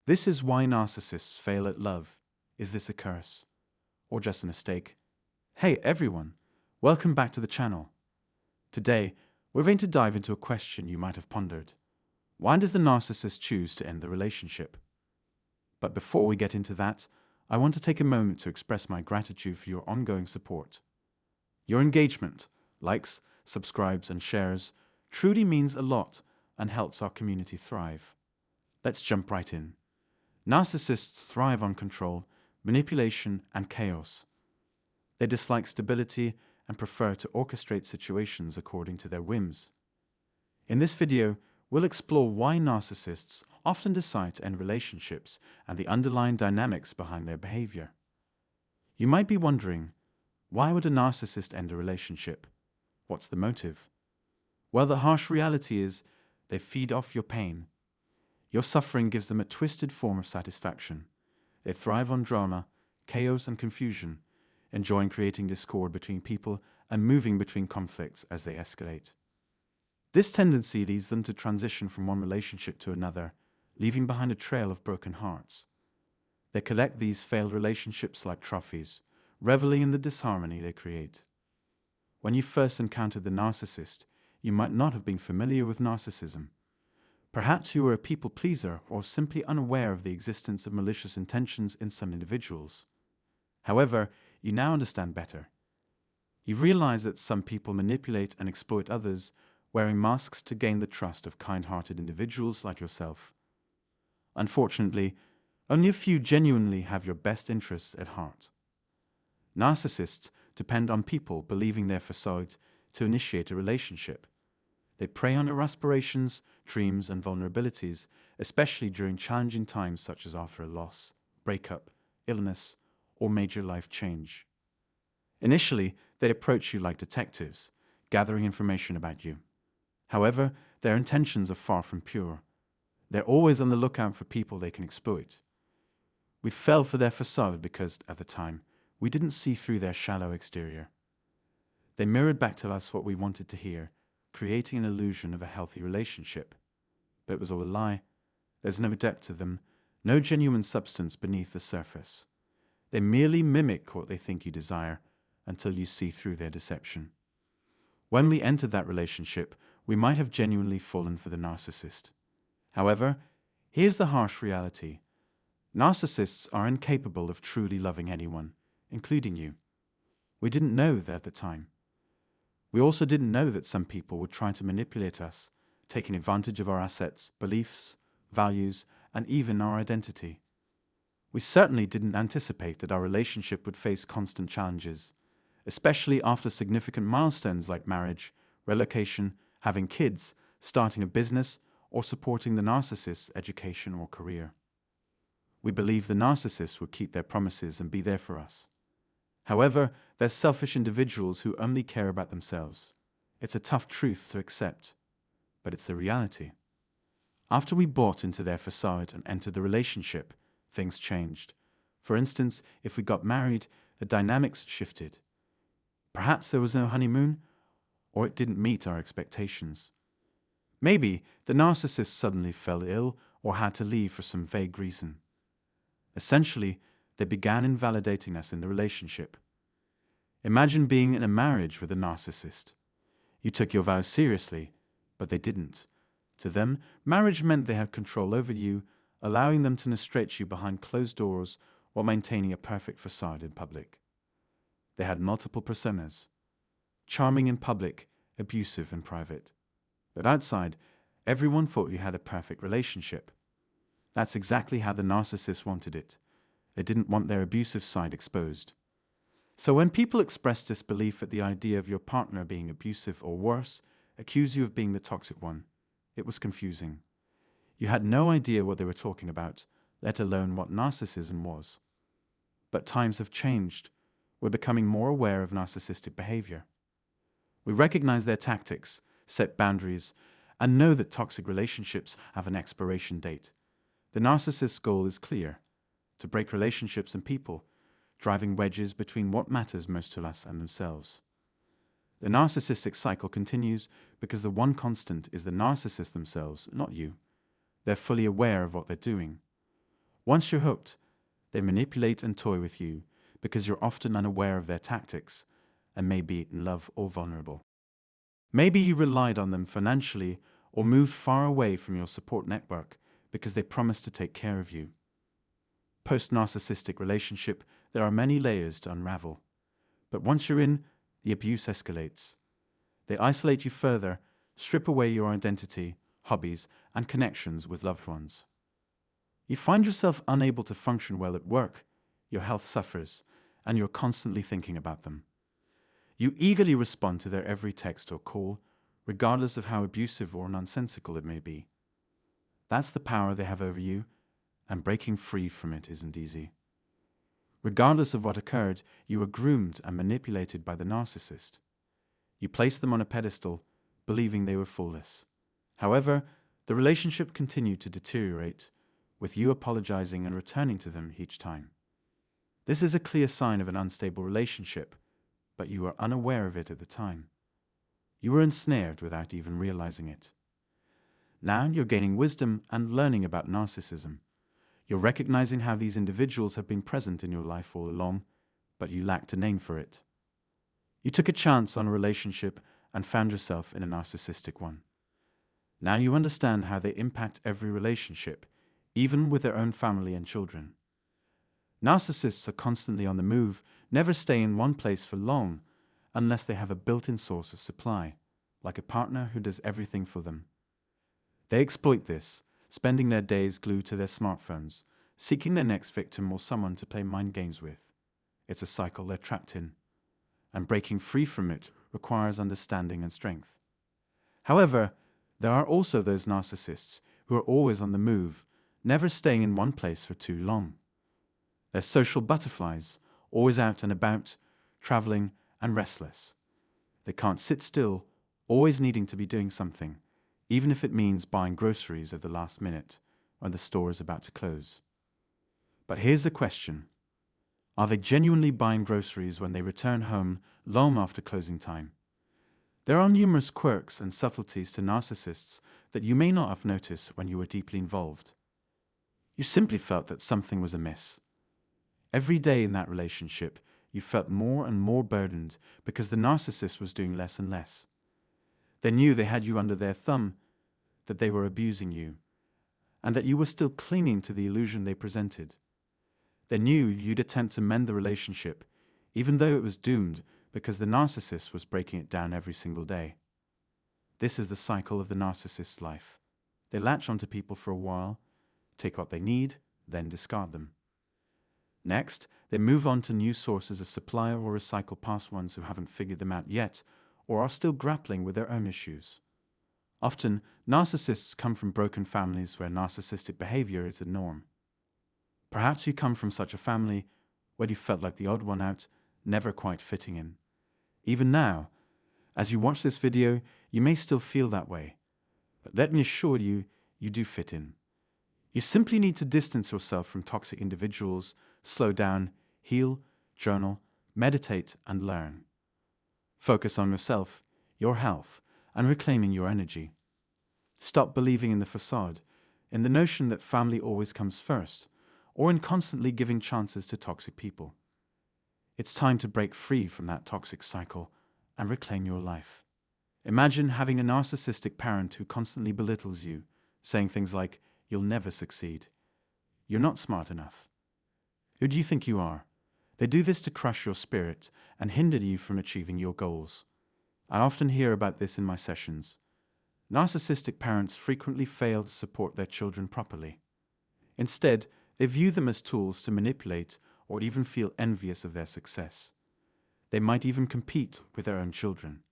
This is why narcissists fail at love. Is this a curse? Or just a mistake? Hey everyone, welcome back to the channel. Today, we're going to dive into a question you might have pondered. Why does the narcissist choose to end the relationship? But before we get into that, I want to take a moment to express my gratitude for your ongoing support. Your engagement, likes, subscribes, and shares truly means a lot and helps our community thrive. Let's jump right in. Narcissists thrive on control, manipulation, and chaos. They dislike stability and prefer to orchestrate situations according to their whims. In this video, we'll explore why narcissists often decide to end relationships and the underlying dynamics behind their behavior. You might be wondering, why would a narcissist end a relationship? What's the motive? Well, the harsh reality is they feed off your pain. Your suffering gives them a twisted form of satisfaction. They thrive on drama, chaos, and confusion, enjoying creating discord between people and moving between conflicts as they escalate. This tendency leads them to transition from one relationship to another, leaving behind a trail of broken hearts. They collect these failed relationships like trophies, reveling in the disharmony they create. When you first encountered the narcissist, you might not have been familiar with narcissism. Perhaps you were a people pleaser or simply unaware of the existence of malicious intentions in some individuals. However, you now understand better. You realize that some people manipulate and exploit others, wearing masks to gain the trust of kind-hearted individuals like yourself. Unfortunately, only a few genuinely have your best interests at heart. Narcissists depend on people believing their facade to initiate a relationship. They prey on your aspirations, dreams, and vulnerabilities, especially during challenging times such as after a loss, breakup, illness, or major life change. Initially, they approach you like detectives, gathering information about you. However, their intentions are far from pure. They're always on the lookout for people they can exploit. We fell for their facade because, at the time, we didn't see through their shallow exterior. They mirrored back to us what we wanted to hear, creating an illusion of a healthy relationship. But it was all a lie. There's no depth to them, no genuine substance beneath the surface. They merely mimic what they think you desire until you see through their deception. When we entered that relationship, we might have genuinely fallen for the narcissist. However, here's the harsh reality. Narcissists are incapable of truly loving anyone, including you. We didn't know that at the time. We also didn't know that some people would try to manipulate us, taking advantage of our assets, beliefs, values, and even our identity. We certainly didn't anticipate that our relationship would face constant challenges, especially after significant milestones like marriage, relocation, having kids, starting a business, or supporting the narcissist's education or career. We believed the narcissist would keep their promises and be there for us. However, they're selfish individuals who only care about themselves. It's a tough truth to accept, but it's the reality. After we bought into their facade and entered the relationship, things changed. For instance, if we got married, the dynamics shifted. Perhaps there was no honeymoon, or it didn't meet our expectations. Maybe the narcissist suddenly fell ill or had to leave for some vague reason. Essentially, they began invalidating us in the relationship. Imagine being in a marriage with a narcissist. You took your vows seriously, but they didn't. To them, marriage meant they had control over you, allowing them to frustrate you behind closed doors while maintaining a perfect facade in public. They had multiple personas. Charming in public, abusive in private. But outside, everyone thought you had a perfect relationship. That's exactly how the narcissist wanted it. They didn't want their abusive side exposed. So when people express disbelief at the idea of your partner being abusive or worse, accuse you of being the toxic one, it was confusing. You had no idea what they were talking about, let alone what narcissism was. But times have changed. We're becoming more aware of narcissistic behavior. We recognize their tactics, set boundaries, and know that toxic relationships have an expiration date. The narcissist's goal is clear: to break relationships and people, driving wedges between what matters most to us and themselves. The narcissistic cycle continues because the one constant is the narcissists themselves, not you. They're fully aware of what they're doing. Once you're hooked, they manipulate and toy with you because you're often unaware of their tactics and may be in love or vulnerable. Maybe you relied on them financially or moved far away from your support network because they promised to take care of you. Post-narcissistic relationship, there are many layers to unravel. But once you're in, the abuse escalates. They isolate you further, strip away your identity, hobbies, and connections with loved ones. You find yourself unable to function well at work, your health suffers, and you're constantly thinking about them. You eagerly respond to their every text or call, regardless of how abusive or nonsensical it may be. That's the power they have over you, and breaking free from it isn't easy. Regardless of what occurred, you were groomed and manipulated by the narcissist. You placed them on a pedestal, believing they were flawless. However, the relationship continued to deteriorate, with you apologizing and returning to them each time. This is a clear sign of an unstable relationship, but you were unaware of it at the time. You were ensnared without even realizing it. Now you're gaining wisdom and learning about narcissism. You're recognizing how these individuals have been present in your life all along, but you lacked a name for it. You took a chance on a relationship and found yourself in a narcissistic one. Now you understand how they impact every relationship, even with their own family and children. Narcissists are constantly on the move, never stay in one place for long, unless they have a built-in source of supply, like a partner who does everything for them. They exploit this, spending their days glued to their smartphones, seeking their next victim or someone to play mind games with. It's a cycle they're trapped in, and breaking free from it requires understanding and strength. However, there are also those narcissists who are always on the move, never staying in one place for too long. They're social butterflies, always out and about, traveling and restless. They can't sit still, always needing to be doing something, even if it means buying groceries at the last minute when the store is about to close. But here's the question. Are they genuinely buying groceries when they return home long after closing time? There are numerous quirks and subtleties to narcissists that you may not have noticed when you were deeply involved. You simply felt that something was amiss. Every day in that relationship, you felt more and more burdened because the narcissist was doing less and less. They knew they had you under their thumb, that they were abusing you, and that you were still clinging to the illusion they presented. They knew you'd attempt to mend the relationship, even though it was doomed because the narcissist was breaking it down every single day. This is the cycle of the narcissist's life. They latch onto people for a while, take what they need, then discard them. Next, they move on to new sources of supply or recycle past ones who haven't figured them out yet or are still grappling with their own issues. Often, narcissists come from broken families where narcissistic behavior is the norm. Perhaps you come from such a family where you felt like the odd one out, never quite fitting in. Even now, as you watch this video, you may still feel that way. But let me assure you, you do fit in. You simply need to distance yourself from toxic individuals, slow down, heal, journal, meditate, and learn. Focus on yourself, your health, and reclaiming your energy. Stop believing in the facade, in the notion that family always comes first, or in constantly giving chances to toxic people. It's time to break free from that toxic cycle and reclaim your life. Imagine having a narcissistic parent who constantly belittles you, saying things like, "You'll never succeed. You're not smart enough. Who do you think you are?" They do this to crush your spirit and hinder you from achieving your goals. I often hear about this in my sessions. Narcissistic parents frequently fail to support their children properly. Instead, they view them as tools to manipulate or even feel envious of their success. They might even compete with their own children.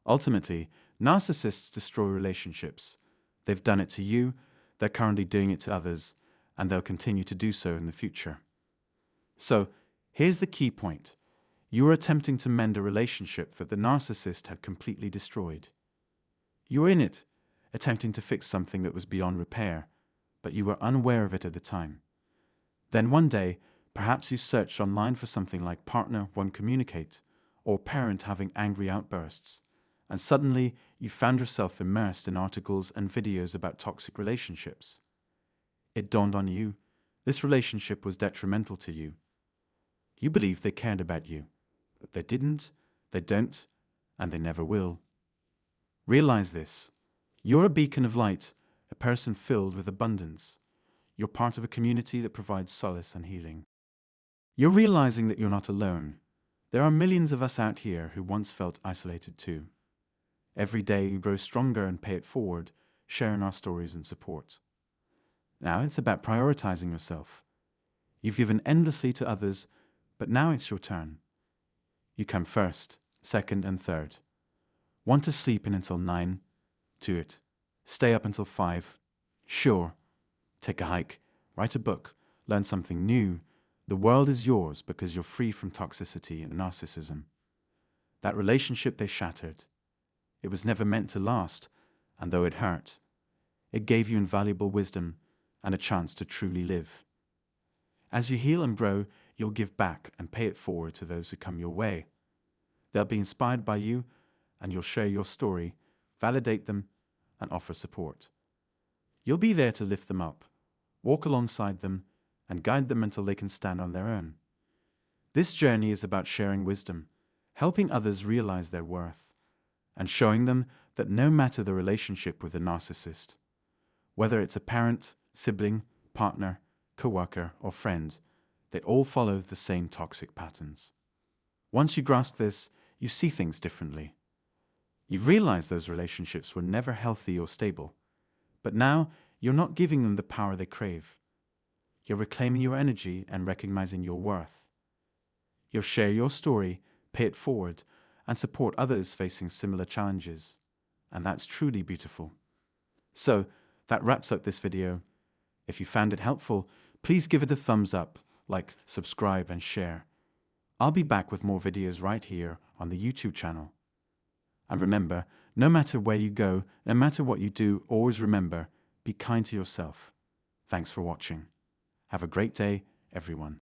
Ultimately, narcissists destroy relationships. They've done it to you, they're currently doing it to others, and they'll continue to do so in the future. So, here's the key point. You are attempting to mend a relationship that the narcissist had completely destroyed. You were in it, attempting to fix something that was beyond repair, but you were unaware of it at the time. Then one day, perhaps you searched online for something like partner won't communicate, or parent having angry outbursts, and suddenly you found yourself immersed in articles and videos about toxic relationships. It dawned on you, This relationship was detrimental to you. You believed they cared about you, but they didn't, they don't, and they never will. Realize this. You're a beacon of light, a person filled with abundance. You're part of a community that provides solace and healing. You're realizing that you're not alone. There are millions of us out here who once felt isolated too. Every day we grow stronger and pay it forward, sharing our stories and support. Now it's about prioritizing yourself. You've given endlessly to others, but now it's your turn. You come first, second, and third. Want to sleep in until 9? Do it. Stay up until 5? Sure. Take a hike, write a book, learn something new. The world is yours because you're free from toxicity and narcissism. That relationship they shattered. It was never meant to last, and though it hurt, it gave you invaluable wisdom and a chance to truly live. As you heal and grow, you'll give back and pay it forward to those who come your way. They'll be inspired by you, and you'll share your story, validate them, and offer support. You'll be there to lift them up, walk alongside them, and guide them until they can stand on their own. This journey is about sharing wisdom, helping others realize their worth, and showing them that no matter the relationship with a narcissist, whether it's a parent, sibling, partner, co-worker, or friend, they all follow the same toxic patterns. Once you grasp this, you see things differently. You've realized those relationships were never healthy or stable, but now you're not giving them the power they crave. You're reclaiming your energy and recognizing your worth. You'll share your story, pay it forward, and support others facing similar challenges. And that's truly beautiful. So, that wraps up this video. If you found it helpful, please give it a thumbs up, like, subscribe, and share. I'll be back with more videos right here on the YouTube channel. And remember, no matter where you go, no matter what you do, always remember, be kind to yourself. Thanks for watching. Have a great day, everyone.